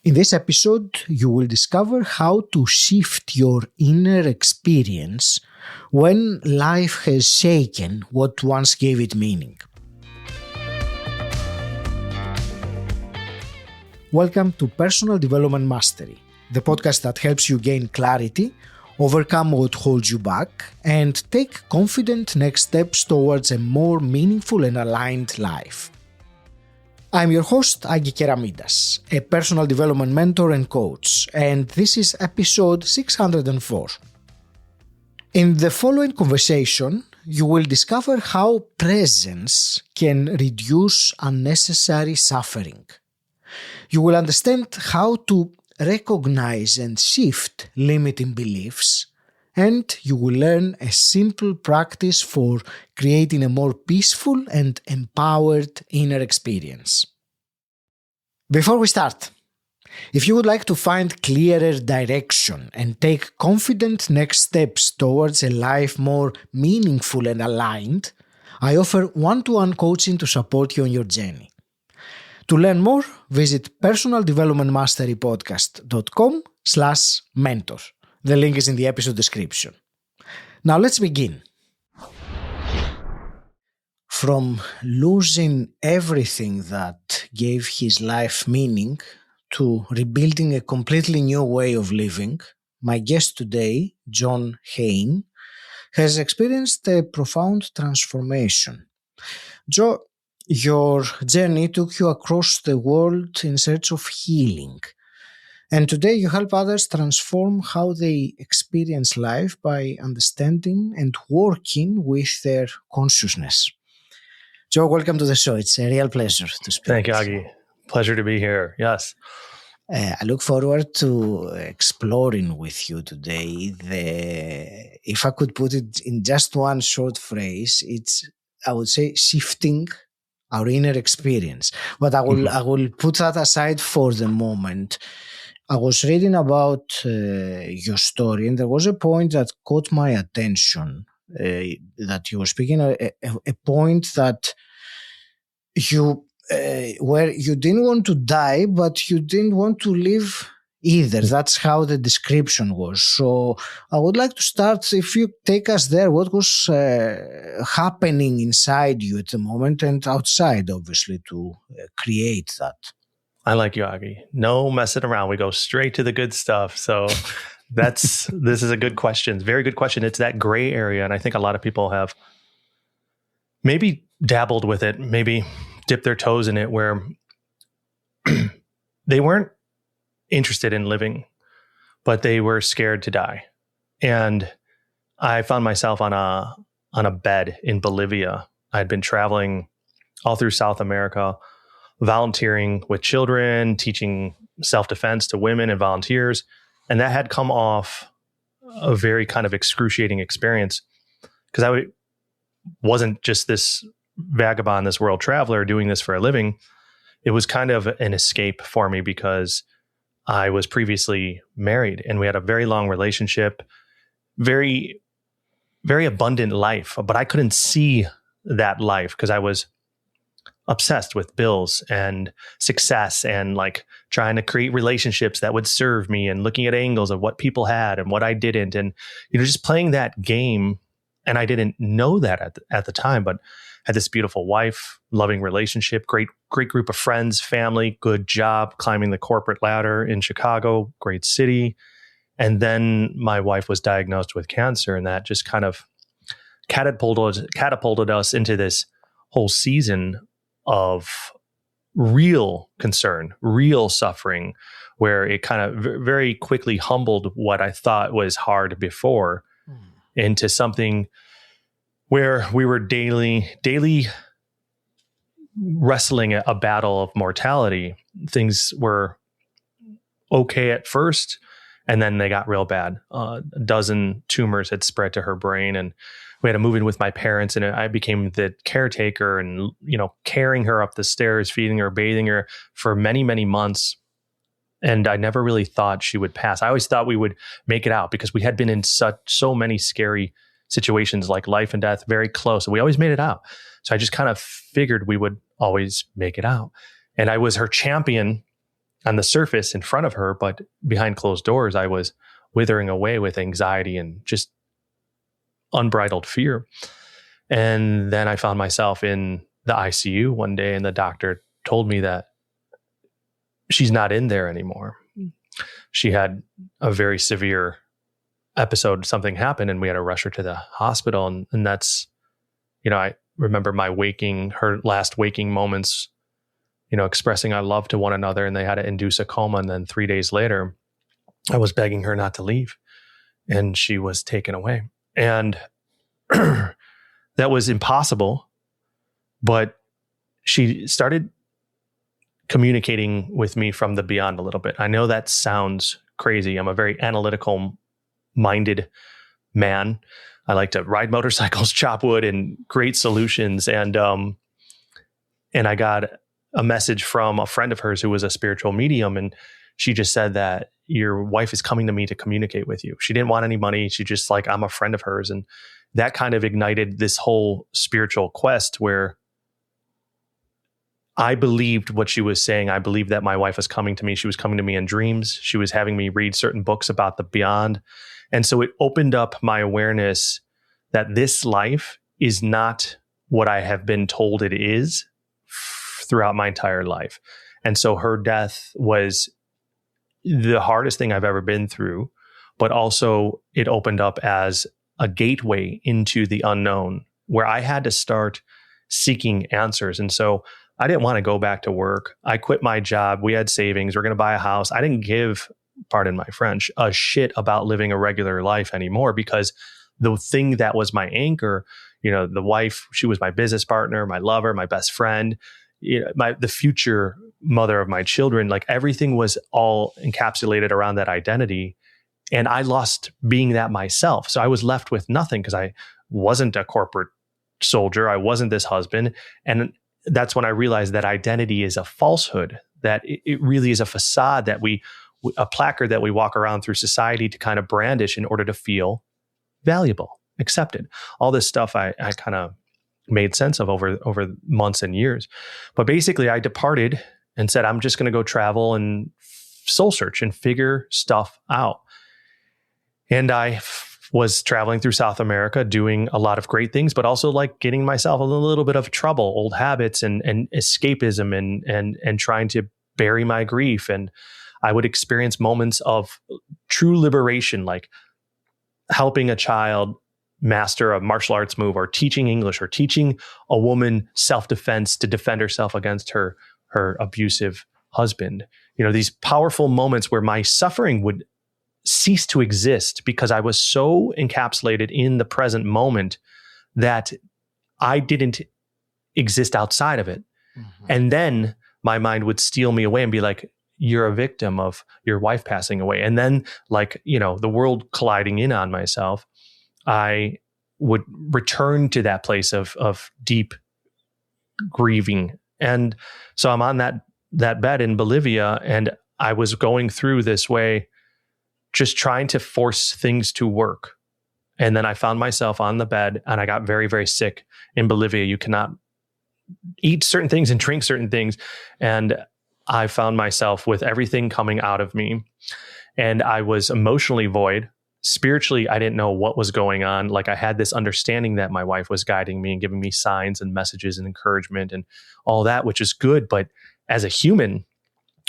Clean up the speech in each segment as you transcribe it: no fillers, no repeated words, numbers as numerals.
In this episode, you will discover how to shift your inner experience when life has shaken what once gave it meaning. Welcome to Personal Development Mastery, the podcast that helps you gain clarity, overcome what holds you back, and take confident next steps towards a more meaningful and aligned life. I'm your host, Agi Keramidas, a personal development mentor and coach, and this is episode 604. In the following conversation, you will discover how presence can reduce unnecessary suffering. You will understand how to recognize and shift limiting beliefs, and you will learn a simple practice for creating a more peaceful and empowered inner experience. Before we start, if you would like to find clearer direction and take confident next steps towards a life more meaningful and aligned, I offer one-to-one coaching to support you on your journey. To learn more, visit personaldevelopmentmasterypodcast.com/mentor. The link is in the episode description. Now let's begin. From losing everything that gave his life meaning to rebuilding a completely new way of living, my guest today, John Hehn, has experienced a profound transformation. Joe, your journey took you across the world in search of healing. And today you help others transform how they experience life by understanding and working with their consciousness. Joe, welcome to the show. It's a real pleasure to speak. Thank you, Agi. Pleasure to be here. Yes. I look forward to exploring with you today if I could put it in just one short phrase, it's, I would say, shifting our inner experience. But I will put that aside for the moment. I was reading about your story, and there was a point that caught my attention, that you were speaking, a point that where you didn't want to die, but you didn't want to live either. That's how the description was. So I would like to start, if you take us there, what was happening inside you at the moment and outside, obviously, to create that? I like you, Agi. No messing around. We go straight to the good stuff. So this is a good question. Very good question. It's that gray area. And I think a lot of people have maybe dabbled with it, maybe dipped their toes in it, where they weren't interested in living, but they were scared to die. And I found myself on a bed in Bolivia. I'd been traveling all through South America, volunteering with children, teaching self-defense to women and volunteers. And that had come off a very kind of excruciating experience, because I wasn't just this vagabond, this world traveler doing this for a living. It was kind of an escape for me, because I was previously married and we had a very long relationship, very, very abundant life, but I couldn't see that life because I was obsessed with bills and success and like trying to create relationships that would serve me and looking at angles of what people had and what I didn't. And, just playing that game. And I didn't know that at the time, but had this beautiful wife, loving relationship, great group of friends, family, good job, climbing the corporate ladder in Chicago, great city. And then my wife was diagnosed with cancer, and that just kind of catapulted us into this whole season of real concern, real suffering, where it kind of very quickly humbled what I thought was hard before into something where we were daily wrestling a battle of mortality. Things were okay at first, and then they got real bad. A dozen tumors had spread to her brain, and we had to move in with my parents, and I became the caretaker and, carrying her up the stairs, feeding her, bathing her for many, many months. And I never really thought she would pass. I always thought we would make it out, because we had been in so many scary situations, like life and death, very close. And we always made it out. So I just kind of figured we would always make it out. And I was her champion on the surface in front of her, but behind closed doors, I was withering away with anxiety and just unbridled fear. And then I found myself in the ICU one day, and the doctor told me that she's not in there anymore. She had a very severe episode. Something happened, and we had to rush her to the hospital. And that's, I remember her last waking moments, expressing our love to one another, and they had to induce a coma. And then 3 days later, I was begging her not to leave, and she was taken away. And that was impossible, but she started communicating with me from the beyond a little bit. I know that sounds crazy. I'm a very analytical minded man. I like to ride motorcycles, chop wood, and create solutions. And I got a message from a friend of hers who was a spiritual medium. And she just said that your wife is coming to me to communicate with you. She didn't want any money. She just I'm a friend of hers. And that kind of ignited this whole spiritual quest where I believed what she was saying. I believed that my wife was coming to me. She was coming to me in dreams. She was having me read certain books about the beyond. And so it opened up my awareness that this life is not what I have been told it is throughout my entire life. And so her death was the hardest thing I've ever been through, but also it opened up as a gateway into the unknown where I had to start seeking answers. And so I didn't want to go back to work. I quit my job. We had savings. We're going to buy a house. I didn't give, pardon my French, a shit about living a regular life anymore, because the thing that was my anchor, the wife, she was my business partner, my lover, my best friend, the future mother of my children, everything was all encapsulated around that identity. And I lost being that myself. So I was left with nothing because I wasn't a corporate soldier. I wasn't this husband. And that's when I realized that identity is a falsehood, that it really is a facade that a placard that we walk around through society to kind of brandish in order to feel valuable, accepted. All this stuff I kind of made sense of over months and years. But basically I departed and said, I'm just going to go travel and soul search and figure stuff out. And I was traveling through South America, doing a lot of great things, but also getting myself a little bit of trouble, old habits and escapism and trying to bury my grief. And I would experience moments of true liberation, like helping a child master a martial arts move, or teaching English, or teaching a woman self-defense to defend herself against her abusive husband. These powerful moments where my suffering would cease to exist because I was so encapsulated in the present moment that I didn't exist outside of it. Mm-hmm. And then my mind would steal me away and be like, you're a victim of your wife passing away. And then the world colliding in on myself, I would return to that place of deep grieving. And so I'm on that bed in Bolivia, and I was going through this way, just trying to force things to work. And then I found myself on the bed, and I got very, very sick. In Bolivia, you cannot eat certain things and drink certain things. And I found myself with everything coming out of me, and I was emotionally void. Spiritually, I didn't know what was going on. I had this understanding that my wife was guiding me and giving me signs and messages and encouragement and all that, which is good. But as a human,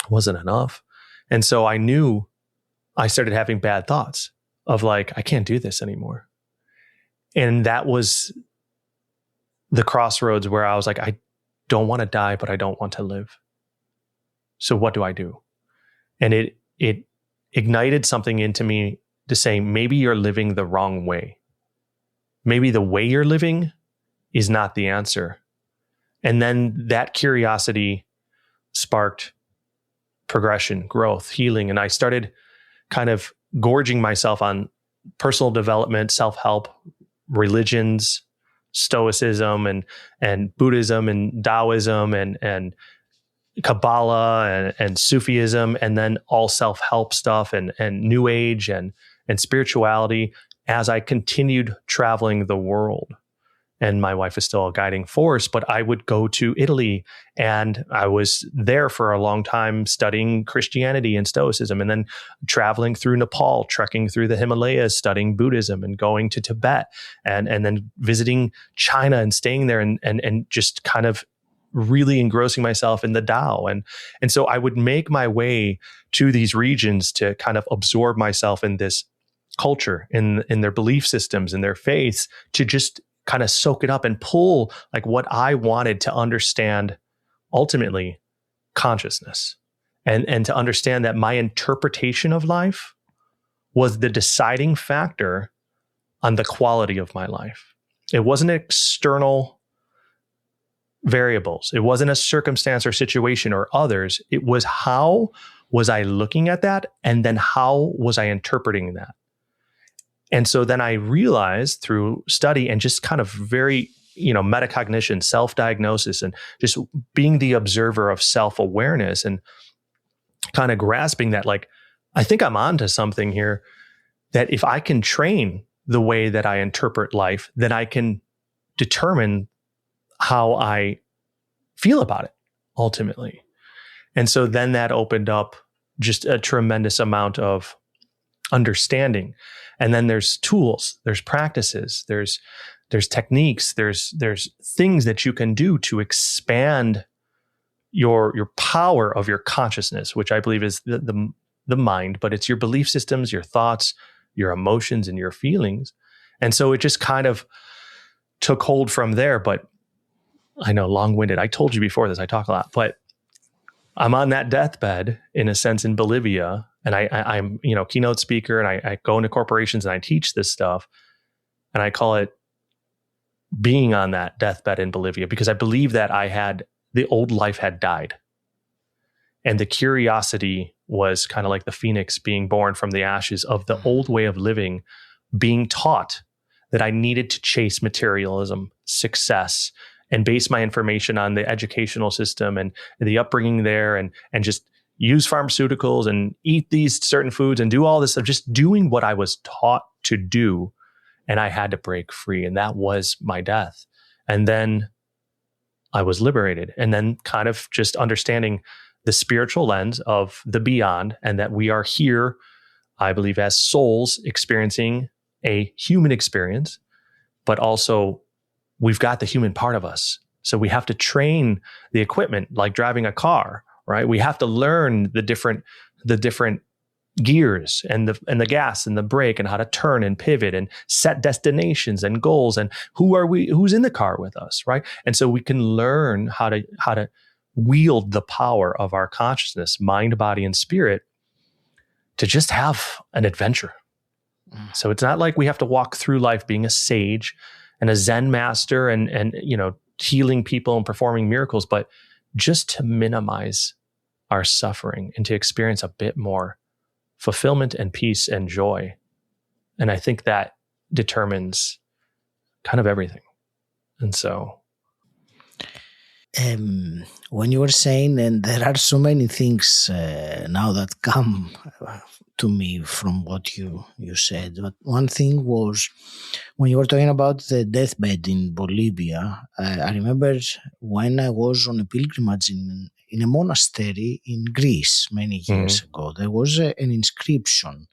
it wasn't enough. And so I knew I started having bad thoughts of I can't do this anymore. And that was the crossroads where I was like, I don't want to die, but I don't want to live. So what do I do? And it ignited something into me to say, maybe you're living the wrong way. Maybe the way you're living is not the answer. And then that curiosity sparked progression, growth, healing. And I started kind of gorging myself on personal development, self-help, religions, Stoicism and Buddhism and Taoism and Kabbalah and Sufism, and then all self-help stuff and New Age and spirituality as I continued traveling the world. and my wife is still a guiding force, but I would go to Italy, and I was there for a long time studying Christianity and Stoicism, and then traveling through Nepal, trekking through the Himalayas, studying Buddhism, and going to Tibet, and then visiting China and staying there, and just kind of really engrossing myself in the Tao. And so I would make my way to these regions to kind of absorb myself in this culture, in their belief systems, in their faiths, to just kind of soak it up and pull like what I wanted to understand, ultimately consciousness, and to understand that my interpretation of life was the deciding factor on the quality of my life. It wasn't external variables. It wasn't a circumstance or situation or others. It was how was I looking at that? And then how was I interpreting that? And so then I realized through study and just kind of very, metacognition, self-diagnosis, and just being the observer of self-awareness and kind of grasping that, like, I think I'm onto something here, that if I can train the way that I interpret life, then I can determine how I feel about it ultimately. And so then that opened up just a tremendous amount of understanding. And then there's tools, there's practices, there's techniques, there's things that you can do to expand your power of your consciousness, which I believe is the mind, but it's your belief systems, your thoughts, your emotions, and your feelings. And so it just kind of took hold from there. But I know, long-winded. I told you before this, I talk a lot, but I'm on that deathbed in a sense in Bolivia, and I'm keynote speaker, and I go into corporations and I teach this stuff, and I call it being on that deathbed in Bolivia, because I believe that the old life had died, and the curiosity was kind of like the phoenix being born from the ashes of the old way of living, being taught that I needed to chase materialism, success, and base my information on the educational system and the upbringing there, and just use pharmaceuticals and eat these certain foods and do all this stuff, just doing what I was taught to do. And I had to break free. And that was my death. And then I was liberated. And then kind of just understanding the spiritual lens of the beyond, and that we are here, I believe, as souls experiencing a human experience, but also we've got the human part of us. So we have to train the equipment like driving a car, right? We have to learn the different gears and the gas and the brake, and how to turn and pivot and set destinations and goals, and who's in the car with us, right? And so we can learn how to wield the power of our consciousness, mind, body, and spirit, to just have an adventure. So it's not like we have to walk through life being a sage and a Zen master and healing people and performing miracles, but just to minimize our suffering and to experience a bit more fulfillment and peace and joy. And I think that determines kind of everything. And so when you were saying, and there are so many things now that come to me from what you said, but one thing was when you were talking about the deathbed in Bolivia. I remember when I was on a pilgrimage in a monastery in Greece many years ago, there was an inscription,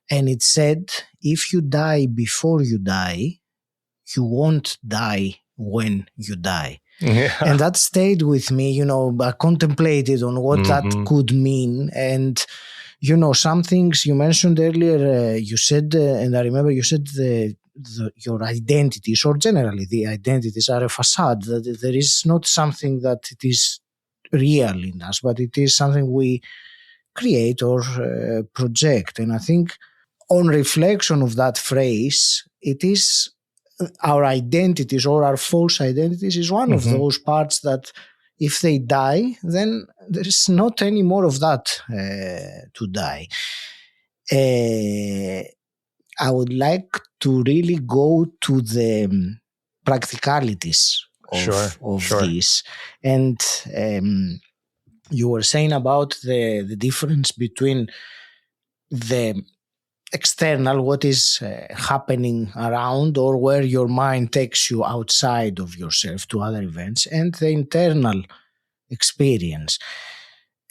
and it said, if you die before you die, you won't die when you die. Yeah. And that stayed with me, I contemplated on what that could mean. And, some things you mentioned earlier, you said, and I remember you said your identities, or generally the identities, are a facade, that there is not something that it is real in us, but it is something we create or project. And I think on reflection of that phrase, it is our identities, or our false identities, is one of those parts that if they die, then there is not any more of that to die. I would like to really go to the practicalities of this. And you were saying about the difference between the external, what is happening around, or where your mind takes you outside of yourself to other events, and the internal experience.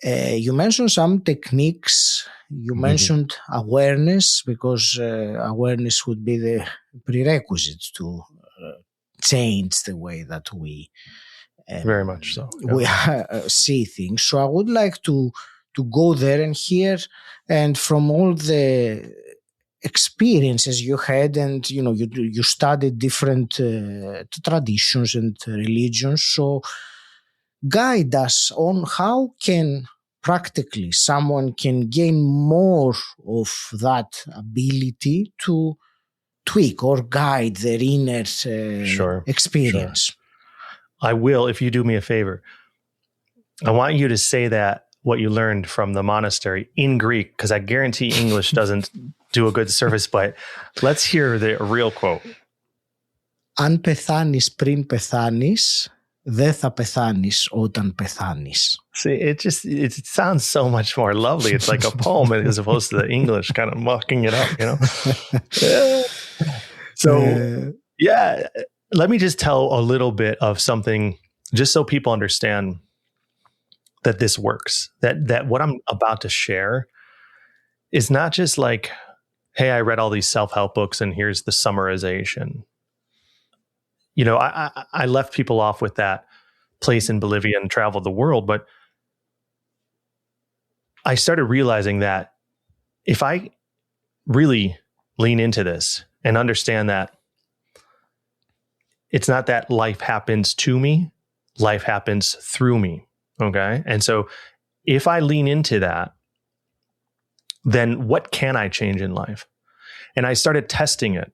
You mentioned some techniques. You mentioned awareness, because awareness would be the prerequisite to change the way that we Very much so. we see things. So I would like to go there and hear, and from all the experiences you had, and you studied different traditions and religions. So guide us on how can practically someone can gain more of that ability to tweak or guide their inner experience. Sure. I will, if you do me a favor. I want you to say that, what you learned from the monastery, in Greek, because I guarantee English doesn't do a good service, but let's hear the real quote. Αν πεθάνεις πριν πεθάνεις, δεν θα πεθάνεις όταν πεθάνεις. See, it sounds so much more lovely. It's like a poem as opposed to the English kind of mucking it up, So, let me just tell a little bit of something, just so people understand that this works, that what I'm about to share is not just like, hey, I read all these self-help books and here's the summarization. I left people off with that place in Bolivia and traveled the world, but I started realizing that if I really lean into this and understand that it's not that life happens to me, life happens through me. Okay. And so if I lean into that, then what can I change in life? And I started testing it,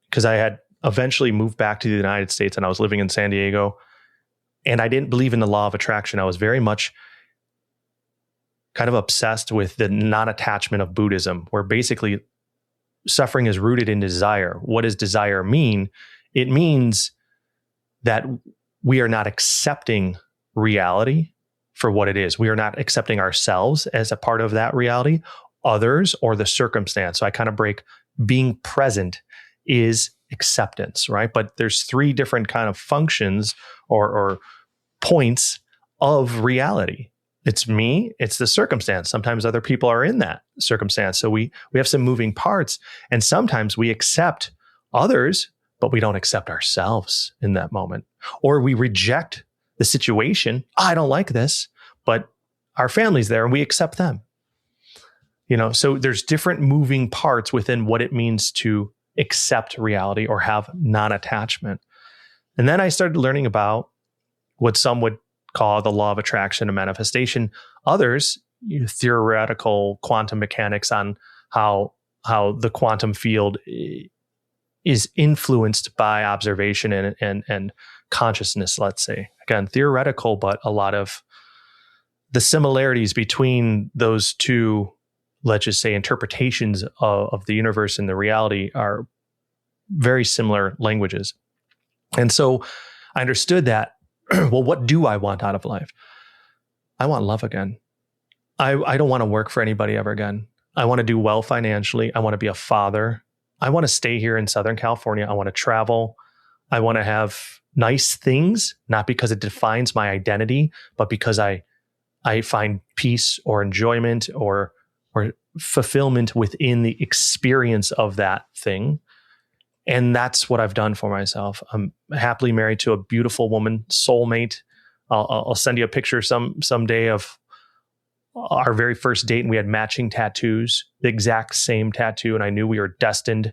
because I had eventually moved back to the United States and I was living in San Diego, and I didn't believe in the law of attraction. I was very much kind of obsessed with the non-attachment of Buddhism, where basically suffering is rooted in desire. What does desire mean? It means that we are not accepting reality for what it is. We are not accepting ourselves as a part of that reality, others, or the circumstance. So I kind of break being present is acceptance, right? But there's three different kind of functions or points of reality. It's me, it's the circumstance. Sometimes other people are in that circumstance. So we have some moving parts, and sometimes we accept others, but we don't accept ourselves in that moment. Or we reject the situation. I don't like this, but our family's there and we accept them. So there's different moving parts within what it means to accept reality or have non-attachment. And then I started learning about what some would call the law of attraction and manifestation. Others, theoretical quantum mechanics on how the quantum field is influenced by observation and consciousness, let's say. Again, theoretical, but a lot of the similarities between those two, let's just say, interpretations of the universe and the reality are very similar languages. And so I understood that, well, what do I want out of life? I want love again. I don't want to work for anybody ever again. I want to do well financially. I want to be a father. I want to stay here in Southern California. I want to travel. I want to have nice things, not because it defines my identity, but because I find peace or enjoyment or fulfillment within the experience of that thing. And that's what I've done for myself. I'm happily married to a beautiful woman, soulmate. I'll send you a picture someday of our very first date, and we had matching tattoos, the exact same tattoo. And I knew we were destined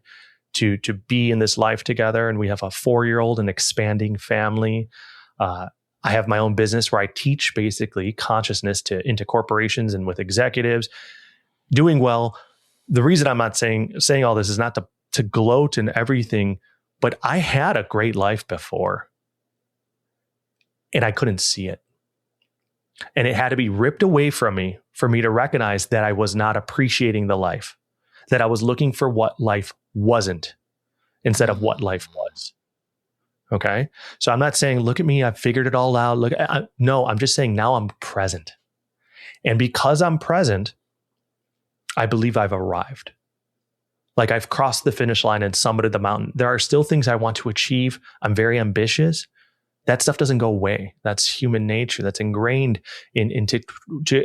to be in this life together. And we have a 4-year-old, an expanding family. I have my own business where I teach basically consciousness into corporations and with executives, doing well. The reason I'm not saying all this is not to gloat and everything, but I had a great life before and I couldn't see it. And it had to be ripped away from me for me to recognize that I was not appreciating the life, that I was looking for what life wasn't instead of what life was. Okay. So I'm not saying, look at me, I've figured it all out. No, I'm just saying now I'm present. And because I'm present, I believe I've arrived. Like I've crossed the finish line and summited the mountain. There are still things I want to achieve. I'm very ambitious. That stuff doesn't go away. That's human nature. That's ingrained into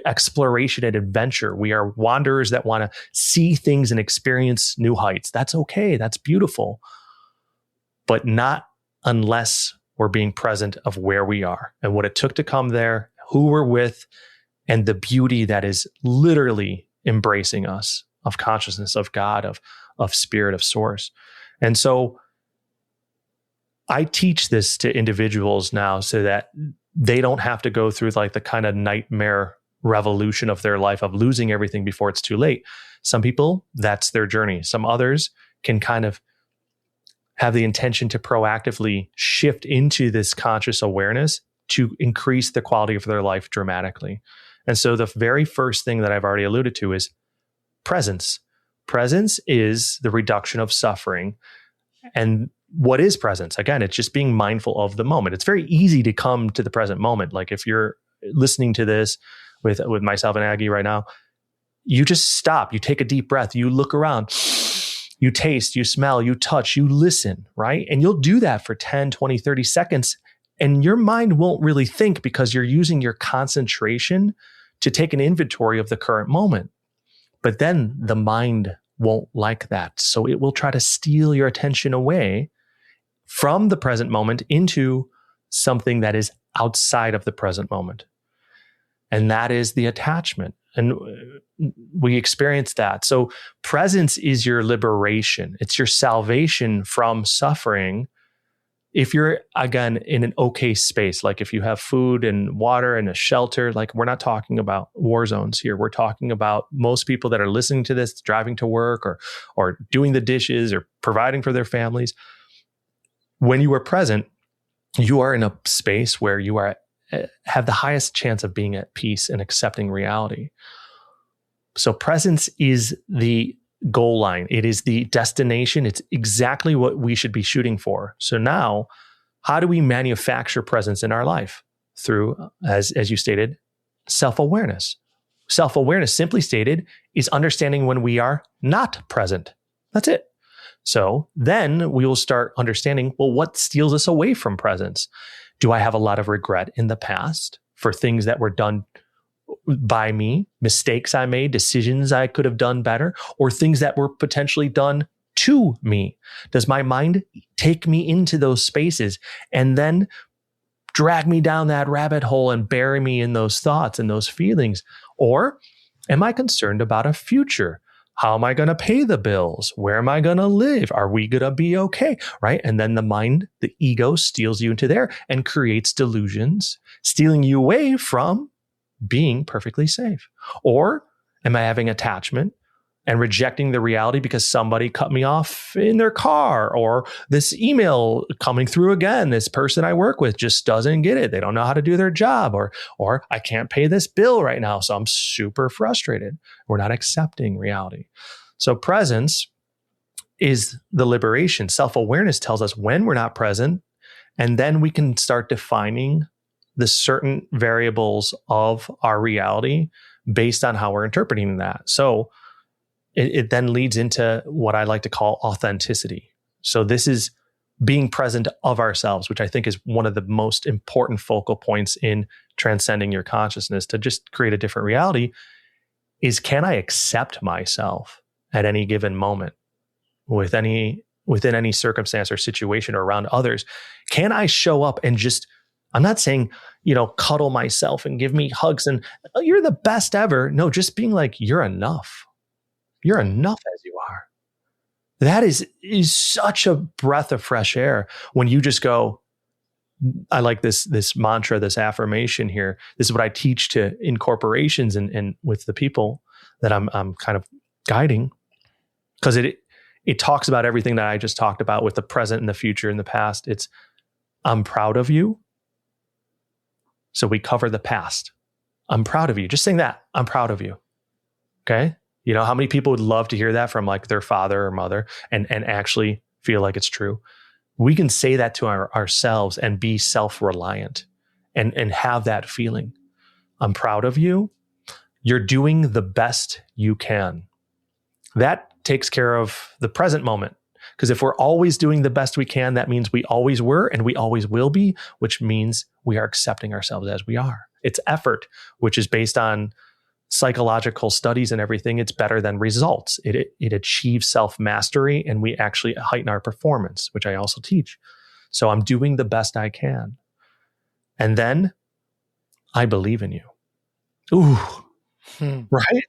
exploration and adventure. We are wanderers that want to see things and experience new heights. That's okay. That's beautiful. But not unless we're being present of where we are and what it took to come there, who we're with, and the beauty that is literally embracing us, of consciousness, of God, of spirit, of source. And so I teach this to individuals now so that they don't have to go through like the kind of nightmare revolution of their life of losing everything before it's too late. Some people, that's their journey. Some others can kind of have the intention to proactively shift into this conscious awareness to increase the quality of their life dramatically. And so the very first thing that I've already alluded to is presence. Presence is the reduction of suffering. And what is presence? Again, it's just being mindful of the moment. It's very easy to come to the present moment. Like if you're listening to this with myself and Aggie right now, you just stop, you take a deep breath, you look around, you taste, you smell, you touch, you listen, right? And you'll do that for 10, 20, 30 seconds. And your mind won't really think because you're using your concentration to take an inventory of the current moment. But then the mind won't like that. So it will try to steal your attention away from the present moment into something that is outside of the present moment. And that is the attachment. And we experience that. So presence is your liberation. It's your salvation from suffering. If you're, again, in an okay space, like if you have food and water and a shelter, like we're not talking about war zones here. We're talking about most people that are listening to this, driving to work or doing the dishes or providing for their families. When you are present, you are in a space where you have the highest chance of being at peace and accepting reality. So presence is the goal line. It is the destination. It's exactly what we should be shooting for. So now, how do we manufacture presence in our life? Through, as you stated, self-awareness. Self-awareness, simply stated, is understanding when we are not present. That's it. So then we will start understanding, well, what steals us away from presence? Do I have a lot of regret in the past for things that were done by me, mistakes I made, decisions I could have done better, or things that were potentially done to me? Does my mind take me into those spaces and then drag me down that rabbit hole and bury me in those thoughts and those feelings? Or am I concerned about a future? How am I going to pay the bills? Where am I going to live? Are we going to be okay? Right? And then the mind, the ego, steals you into there and creates delusions, stealing you away from being perfectly safe. Or am I having attachment and rejecting the reality because somebody cut me off in their car, or this email coming through again, this person I work with just doesn't get it. They don't know how to do their job, or I can't pay this bill right now, so I'm super frustrated. We're not accepting reality. So presence is the liberation. Self-awareness tells us when we're not present, and then we can start defining the certain variables of our reality based on how we're interpreting that. So it then leads into what I like to call authenticity. So this is being present of ourselves, which I think is one of the most important focal points in transcending your consciousness to just create a different reality, is can I accept myself at any given moment within any circumstance or situation or around others? Can I show up and just, I'm not saying, cuddle myself and give me hugs and you're the best ever. No, just being like, you're enough. You're enough as you are. That is such a breath of fresh air when you just go, I like this mantra, this affirmation here. This is what I teach in corporations and with the people that I'm kind of guiding, because it talks about everything that I just talked about with the present and the future and the past. It's, I'm proud of you. So we cover the past. I'm proud of you. Just saying that, I'm proud of you. Okay. You know, how many people would love to hear that from like their father or mother and actually feel like it's true? We can say that to ourselves and be self-reliant and have that feeling. I'm proud of you. You're doing the best you can. That takes care of the present moment. Because if we're always doing the best we can, that means we always were and we always will be, which means we are accepting ourselves as we are. It's effort, which is based on psychological studies and everything. It's better than results. It achieves self-mastery, and we actually heighten our performance, which I also teach. So I'm doing the best I can. And then I believe in you. Ooh, right?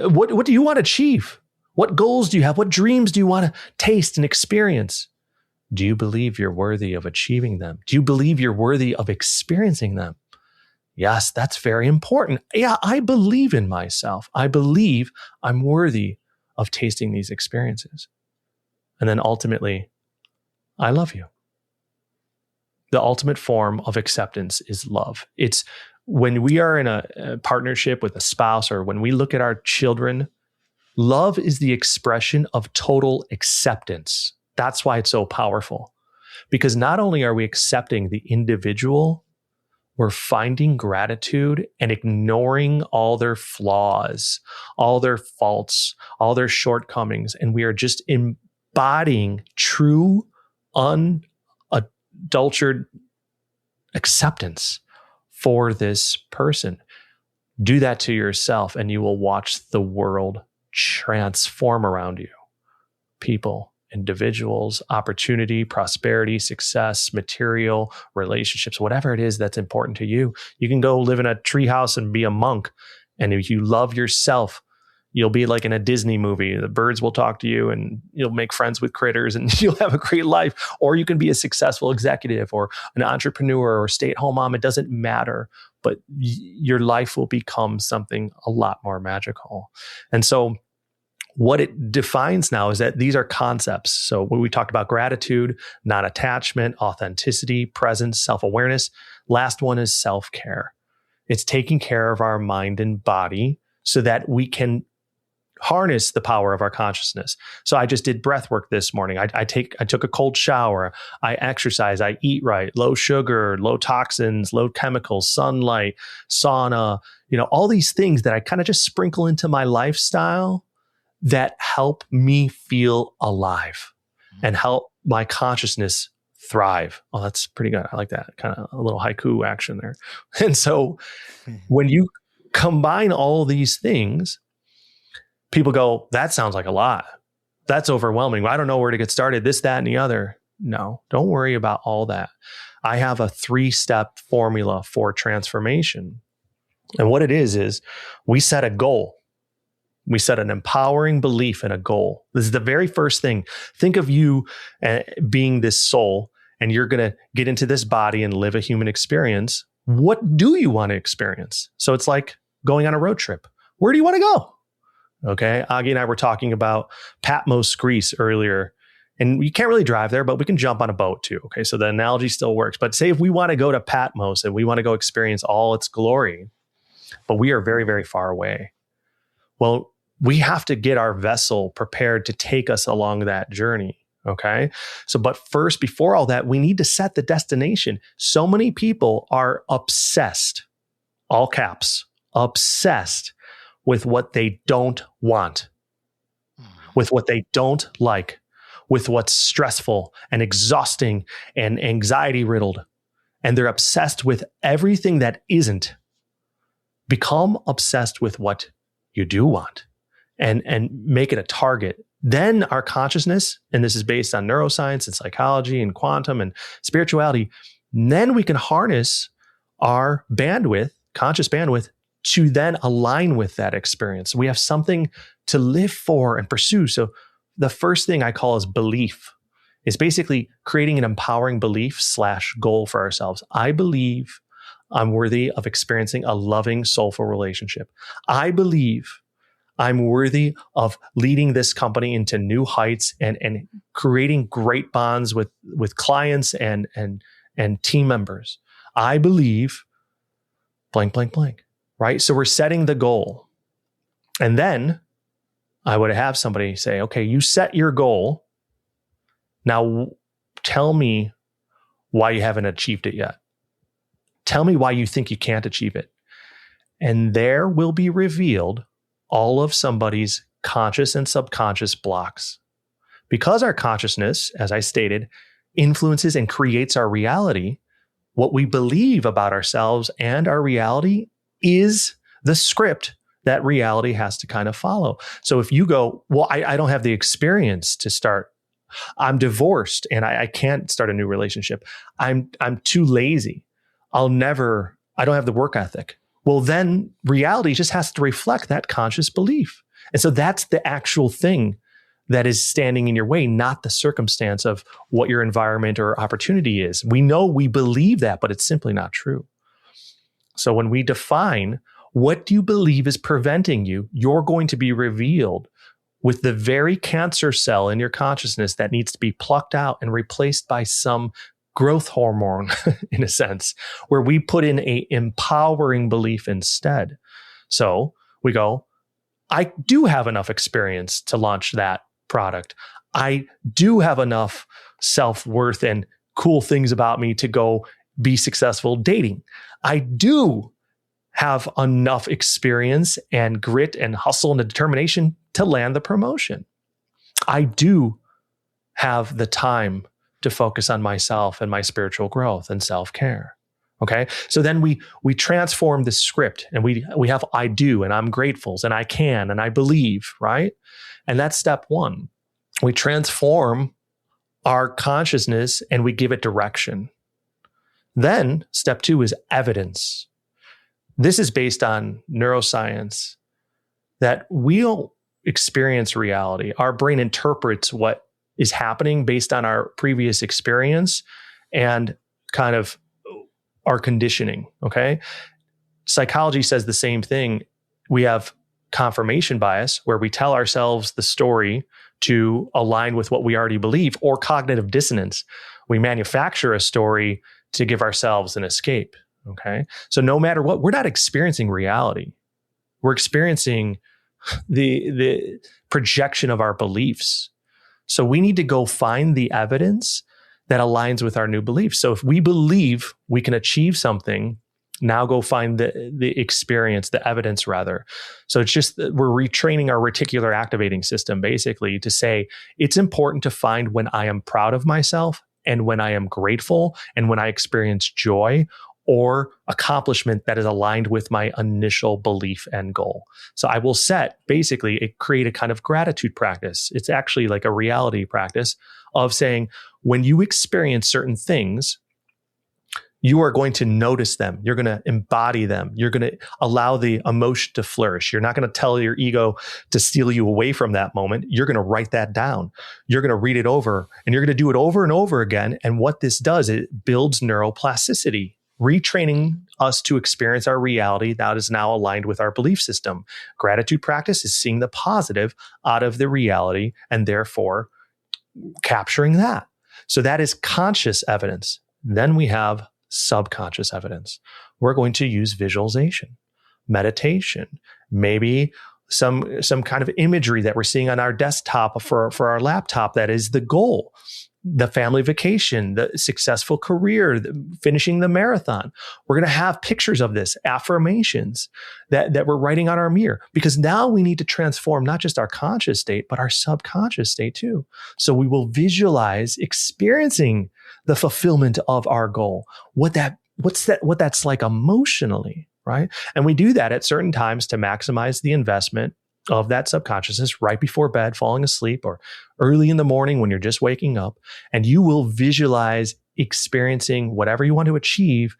What do you want to achieve? What goals do you have? What dreams do you want to taste and experience? Do you believe you're worthy of achieving them? Do you believe you're worthy of experiencing them? Yes, that's very important. Yeah, I believe in myself. I believe I'm worthy of tasting these experiences. And then ultimately, I love you. The ultimate form of acceptance is love. It's when we are in a partnership with a spouse, or when we look at our children, love is the expression of total acceptance. That's why it's so powerful. Because not only are we accepting the individual, we're finding gratitude and ignoring all their flaws, all their faults, all their shortcomings. And we are just embodying true, unadulterated acceptance for this person. Do that to yourself, and you will watch the world transform around you. People, individuals, opportunity, prosperity, success, material, relationships, whatever it is that's important to you. You can go live in a treehouse and be a monk. And if you love yourself, you'll be like in a Disney movie. The birds will talk to you and you'll make friends with critters and you'll have a great life. Or you can be a successful executive or an entrepreneur or stay-at-home mom. It doesn't matter, but your life will become something a lot more magical. And so what it defines now is that these are concepts. So when we talked about gratitude, non-attachment, authenticity, presence, self-awareness, last one is self-care. It's taking care of our mind and body so that we can harness the power of our consciousness. So I just did breath work this morning. I took a cold shower. I exercise. I eat right. Low sugar, low toxins, low chemicals, sunlight, sauna, all these things that I kind of just sprinkle into my lifestyle that help me feel alive and help my consciousness thrive. Oh, that's pretty good. I like that. Kind of a little haiku action there. And so when you combine all these things, people go, that sounds like a lot. That's overwhelming. I don't know where to get started. This, that, and the other. No, don't worry about all that. I have a 3-step formula for transformation. And what it is we set a goal. We set an empowering belief in a goal. This is the very first thing. Think of you being this soul, and you're going to get into this body and live a human experience. What do you want to experience? So it's like going on a road trip. Where do you want to go? Okay. Augie and I were talking about Patmos, Greece earlier, and you can't really drive there, but we can jump on a boat too. Okay. So the analogy still works. But say if we want to go to Patmos and we want to go experience all its glory, but we are very, very far away. Well, we have to get our vessel prepared to take us along that journey. Okay. So, but first, before all that, we need to set the destination. So many people are obsessed, all caps, obsessed with what they don't want, with what they don't like, with what's stressful and exhausting and anxiety riddled. And they're obsessed with everything that isn't. Become obsessed with what you do want. And make it a target. Then our consciousness, and this is based on neuroscience and psychology and quantum and spirituality, then we can harness our bandwidth, conscious bandwidth, to then align with that experience. We have something to live for and pursue. So the first thing I call is belief. It's basically creating an empowering belief / goal for ourselves. I believe I'm worthy of experiencing a loving, soulful relationship. I believe I'm worthy of leading this company into new heights and creating great bonds with clients and team members. I believe blank, blank, blank, right? So we're setting the goal. And then I would have somebody say, okay, you set your goal. Now tell me why you haven't achieved it yet. Tell me why you think you can't achieve it. And there will be revealed all of somebody's conscious and subconscious blocks. Because our consciousness, as I stated, influences and creates our reality, what we believe about ourselves and our reality is the script that reality has to kind of follow. So if you go, well, I don't have the experience to start, I'm divorced and I can't start a new relationship. I'm too lazy. I don't have the work ethic. Well, then reality just has to reflect that conscious belief. And so that's the actual thing that is standing in your way, not the circumstance of what your environment or opportunity is. We know we believe that, but it's simply not true. So when we define what do you believe is preventing you, you're going to be revealed with the very cancer cell in your consciousness that needs to be plucked out and replaced by some growth hormone, in a sense, where we put in a empowering belief instead. So we go, I do have enough experience to launch that product. I do have enough self-worth and cool things about me to go be successful dating. I do have enough experience and grit and hustle and determination to land the promotion. I do have the time to focus on myself and my spiritual growth and self-care. Okay. So then we transform the script and we have I do and I'm gratefuls and I can and I believe, right? And that's step one. We transform our consciousness and we give it direction. Then step two is evidence. This is based on neuroscience that we'll experience reality. Our brain interprets what is happening based on our previous experience and kind of our conditioning, okay? Psychology says the same thing. We have confirmation bias where we tell ourselves the story to align with what we already believe, or cognitive dissonance. We manufacture a story to give ourselves an escape, okay? So no matter what, we're not experiencing reality. We're experiencing the projection of our beliefs. So we need to go find the evidence that aligns with our new beliefs. So if we believe we can achieve something, now go find the experience, the evidence rather. So it's just, we're retraining our reticular activating system basically to say, it's important to find when I am proud of myself and when I am grateful and when I experience joy or accomplishment that is aligned with my initial belief and goal. So I will create a kind of gratitude practice. It's actually like a reality practice of saying, when you experience certain things, you are going to notice them. You're going to embody them. You're going to allow the emotion to flourish. You're not going to tell your ego to steal you away from that moment. You're going to write that down. You're going to read it over and you're going to do it over and over again. And what this does, it builds neuroplasticity, retraining us to experience our reality that is now aligned with our belief system. Gratitude practice is seeing the positive out of the reality and therefore capturing that. So that is conscious evidence. Then we have subconscious evidence. We're going to use visualization, meditation, maybe some kind of imagery that we're seeing on our desktop for our laptop that is the goal. The family vacation, the successful career, finishing the marathon. We're going to have pictures of this, affirmations that we're writing on our mirror, because now we need to transform not just our conscious state, but our subconscious state too. So we will visualize experiencing the fulfillment of our goal, what that's like emotionally, right? And we do that at certain times to maximize the investment of that subconsciousness right before bed, falling asleep, or early in the morning when you're just waking up. And you will visualize experiencing whatever you want to achieve,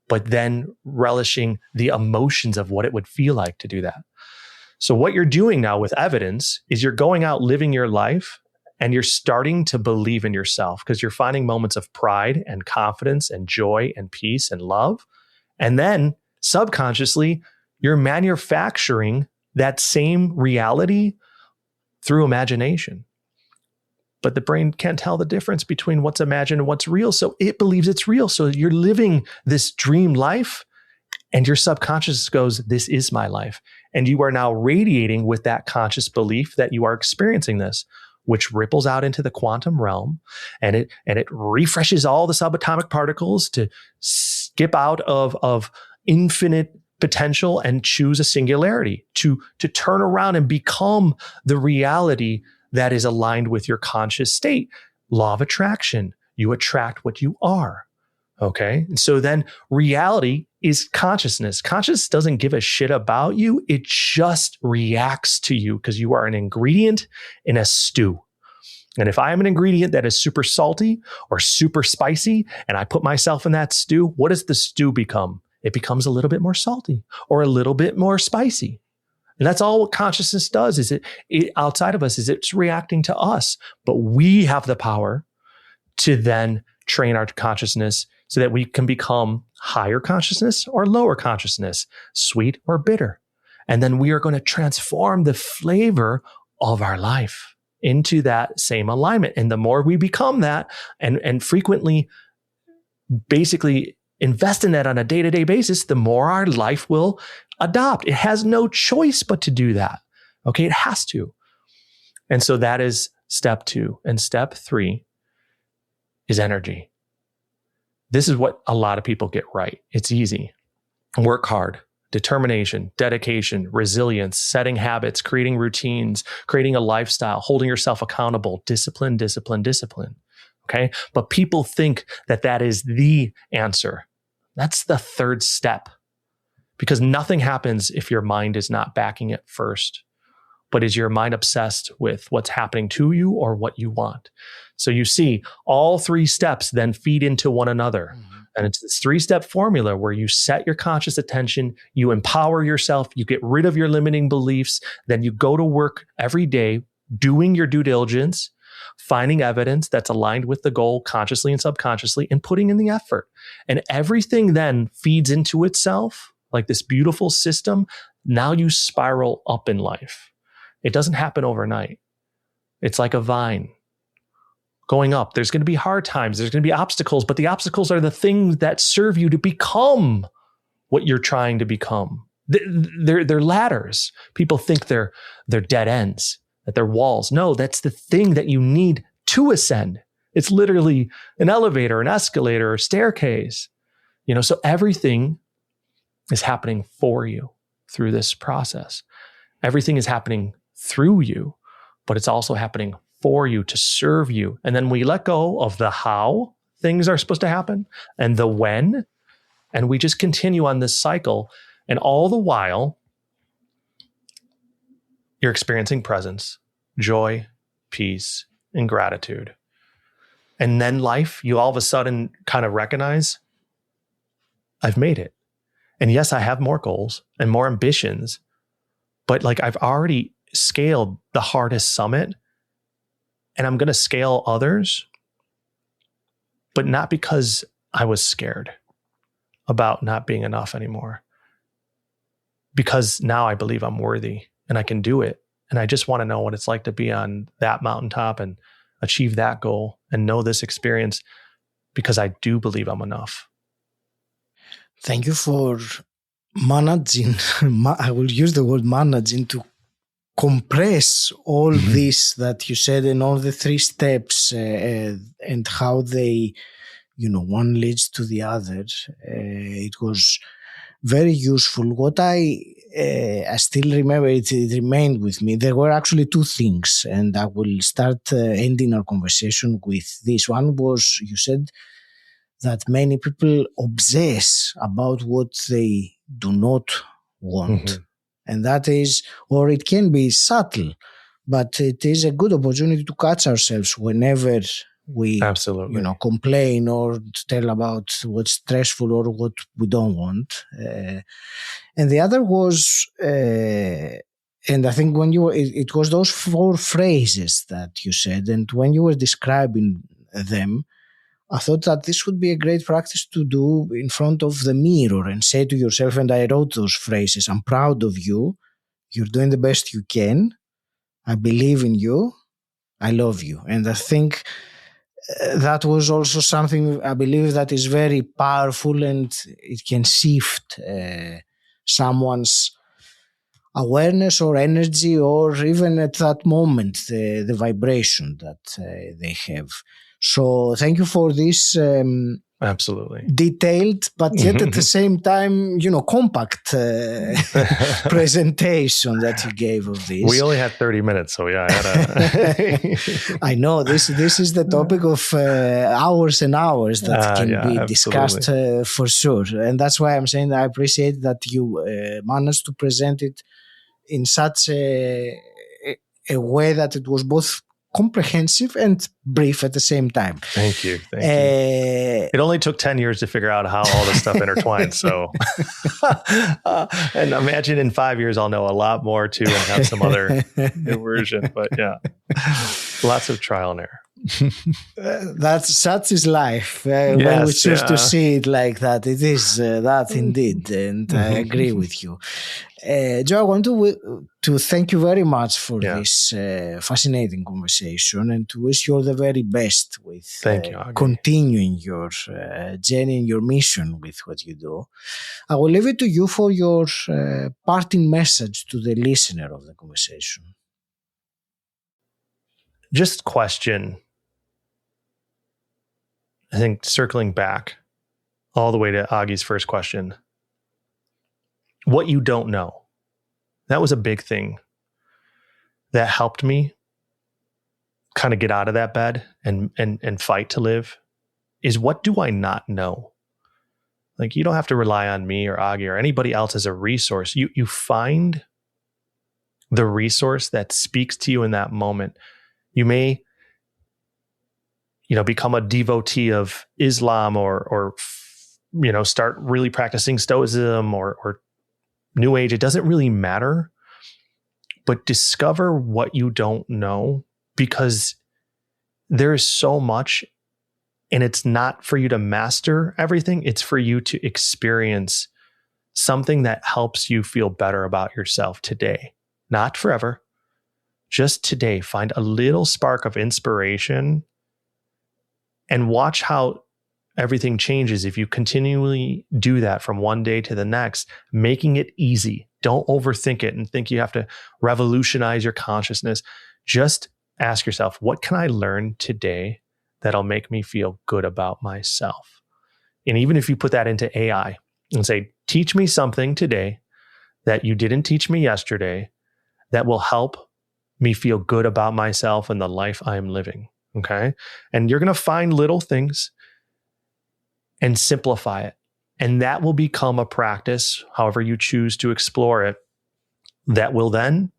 but then relishing the emotions of what it would feel like to do that. So what you're doing now with evidence is you're going out living your life and you're starting to believe in yourself because you're finding moments of pride and confidence and joy and peace and love. And then subconsciously, you're manufacturing that same reality through imagination. But the brain can't tell the difference between what's imagined and what's real. So it believes it's real. So you're living this dream life and your subconscious goes, this is my life. And you are now radiating with that conscious belief that you are experiencing this, which ripples out into the quantum realm and it refreshes all the subatomic particles to skip out of infinite potential and choose a singularity to turn around and become the reality that is aligned with your conscious state. Law of attraction. You attract what you are. Okay. And so then reality is consciousness. Consciousness doesn't give a shit about you. It just reacts to you because you are an ingredient in a stew. And if I am an ingredient that is super salty or super spicy and I put myself in that stew, what does the stew become? It becomes a little bit more salty or a little bit more spicy. And that's all what consciousness does is it outside of us is it's reacting to us, but we have the power to then train our consciousness so that we can become higher consciousness or lower consciousness, sweet or bitter. And then we are going to transform the flavor of our life into that same alignment. And the more we become that and frequently basically invest in that on a day-to-day basis, the more our life will adopt. It has no choice but to do that. Okay, it has to. And so that is step 2. And step 3 is energy. This is what a lot of people get right. It's easy. Work hard, determination, dedication, resilience, setting habits, creating routines, creating a lifestyle, holding yourself accountable, discipline, discipline, discipline. Okay. But people think that that is the answer. That's the 3rd step because nothing happens if your mind is not backing it first. But is your mind obsessed with what's happening to you or what you want? So you see, all 3 steps then feed into one another. Mm-hmm. And it's this 3-step formula where you set your conscious attention, you empower yourself, you get rid of your limiting beliefs, then you go to work every day doing your due diligence, finding evidence that's aligned with the goal consciously and subconsciously, and putting in the effort. And everything then feeds into itself like this beautiful system. Now you spiral up in life. It doesn't happen overnight. It's like a vine going up. There's going to be hard times. There's going to be obstacles, but the obstacles are the things that serve you to become what you're trying to become. They're ladders. People think they're dead ends, that they're walls. No, that's the thing that you need to ascend. It's literally an elevator, an escalator, or staircase. So everything is happening for you through this process. Everything is happening through you, but it's also happening for you to serve you. And then we let go of the how things are supposed to happen and the when, and we just continue on this cycle. And all the while, you're experiencing presence, joy, peace, and gratitude. And then life, you all of a sudden kind of recognize, I've made it. And yes, I have more goals and more ambitions, but like I've already scaled the hardest summit and I'm going to scale others, but not because I was scared about not being enough anymore. Because now I believe I'm worthy and I can do it. And I just want to know what it's like to be on that mountaintop and achieve that goal and know this experience because I do believe I'm enough. Thank you for managing, I will use the word managing to compress all this that you said and all the 3 steps and how they, one leads to the other. It was very useful. What I still remember, it remained with me. There were actually 2 things, and I will start ending our conversation with this. One was, you said that many people obsess about what they do not want. Mm-hmm. And that is, or it can be subtle, but it is a good opportunity to catch ourselves whenever we, absolutely, complain or tell about what's stressful or what we don't want. And the other was, and I think when it was those 4 phrases that you said, and when you were describing them, I thought that this would be a great practice to do in front of the mirror and say to yourself, and I wrote those phrases, I'm proud of you, you're doing the best you can, I believe in you, I love you. And I think that was also something I believe that is very powerful and it can shift someone's awareness or energy or even at that moment, the vibration that they have. So thank you for this Absolutely. detailed, but yet at the same time, compact presentation that you gave of this. We only had 30 minutes, so yeah, I had I know this is the topic of hours and hours that can be discussed for sure. And that's why I'm saying I appreciate that you managed to present it in such a way that it was both comprehensive and brief at the same time. Thank you. It only took 10 years to figure out how all this stuff intertwines. So, and imagine in 5 years, I'll know a lot more too and have some other version. But yeah, lots of trial and error. Such is life. When we choose to see it like that, it is that indeed. And I agree with you. Joe, I want to thank you very much for this fascinating conversation and to wish you all the very best with continuing your journey and your mission with what you do. I will leave it to you for your parting message to the listener of the conversation. Just question, I think, circling back all the way to Augie's first question. What you don't know. That was a big thing that helped me kind of get out of that bed and fight to live is, what do I not know? Like, you don't have to rely on me or Augie or anybody else as a resource. You find the resource that speaks to you in that moment. You may, become a devotee of Islam or start really practicing Stoicism or New Age. It doesn't really matter, but discover what you don't know, because there is so much, and it's not for you to master everything. It's for you to experience something that helps you feel better about yourself today, not forever, just today. Find a little spark of inspiration and watch how everything changes if you continually do that from one day to the next, making it easy. Don't overthink it and think you have to revolutionize your consciousness. Just ask yourself, what can I learn today that'll make me feel good about myself? And even if you put that into AI and say, teach me something today that you didn't teach me yesterday that will help me feel good about myself and the life I'm living. Okay. And you're going to find little things and simplify it. And that will become a practice, however you choose to explore it, that will then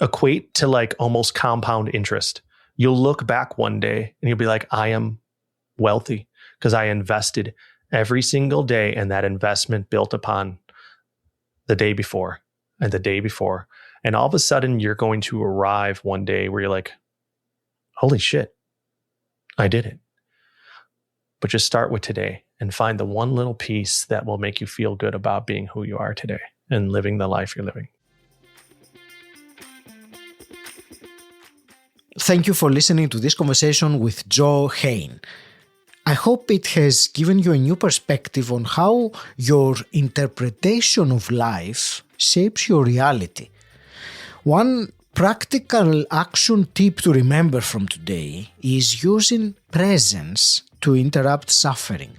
equate to like almost compound interest. You'll look back one day and you'll be like, I am wealthy because I invested every single day, and that investment built upon the day before and the day before. And all of a sudden you're going to arrive one day where you're like, holy shit, I did it. But just start with today and find the one little piece that will make you feel good about being who you are today and living the life you're living. Thank you for listening to this conversation with Joe Hehn. I hope it has given you a new perspective on how your interpretation of life shapes your reality. One practical action tip to remember from today is using presence to interrupt suffering.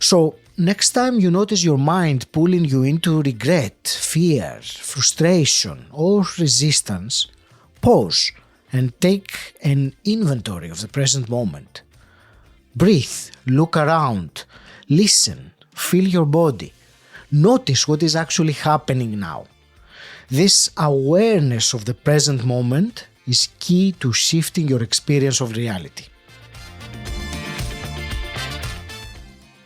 So next time you notice your mind pulling you into regret, fear, frustration, or resistance, pause and take an inventory of the present moment. Breathe, look around, listen, feel your body. Notice what is actually happening now. This awareness of the present moment is key to shifting your experience of reality.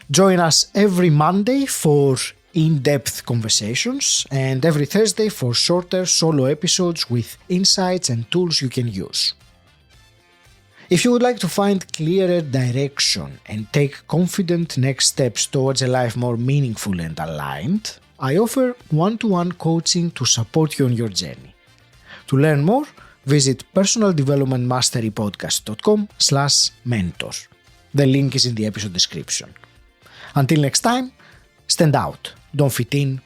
Join us every Monday for in-depth conversations and every Thursday for shorter solo episodes with insights and tools you can use. If you would like to find clearer direction and take confident next steps towards a life more meaningful and aligned, I offer one-to-one coaching to support you on your journey. To learn more, visit personaldevelopmentmasterypodcast.com/mentor. The link is in the episode description. Until next time, stand out, don't fit in,